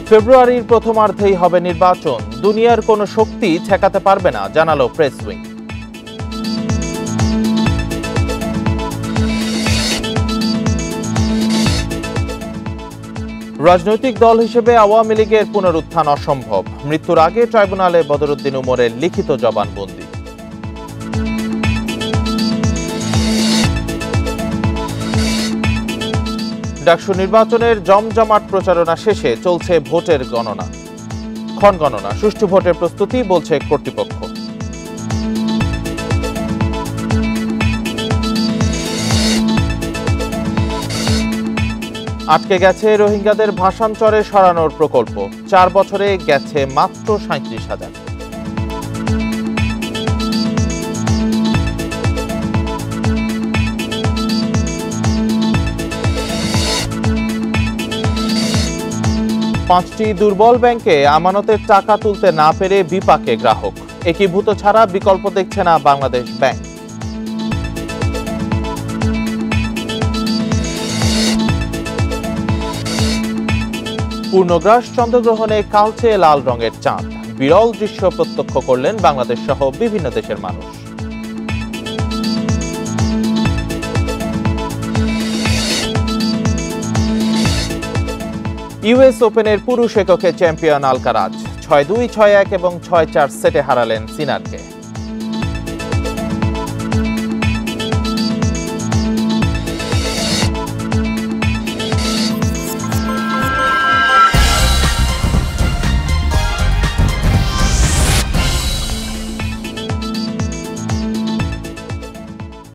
ফেব্রুয়ারির প্রথমার্ধেই হবে নির্বাচন, দুনিয়ার কোনো শক্তি ঠেকাতে পারবে না, জানালো প্রেস উইং। রাজনৈতিক দল হিসেবে আওয়ামী লীগের পুনরুত্থান অসম্ভব, মৃত্যুর আগে ট্রাইব্যুনালে বদরুদ্দিন উমরের লিখিত জবানবন্দি। ডাকসু নির্বাচনের জমজমাট প্রচারণা শেষে চলছে ভোটের গণনা, ক্ষণগণনা। সুষ্ঠু ভোটের প্রস্তুতি বলছে কর্তৃপক্ষ। আটকে গেছে রোহিঙ্গাদের ভাষান্তরে সরানোর প্রকল্প, 4 বছরে গেছে মাত্র 37,000। পাঁচটি দুর্বল ব্যাংকে আমানতের টাকা তুলতে না পেরে বিপাকে গ্রাহক, একীভূত ছাড়া বিকল্প দেখছে না বাংলাদেশ ব্যাংক। পূর্ণগ্রাস চন্দ্রগ্রহণে কালচে লাল রঙের চাঁদ, বিরল দৃশ্য প্রত্যক্ষ করলেন বাংলাদেশ সহ বিভিন্ন দেশের মানুষ। ইউএস ওপেনের পুরুষ এককে চ্যাম্পিয়ন আলকারাজ 6-2, 6-1 এবং 6-4 সেটে হারালেন সিনারকে।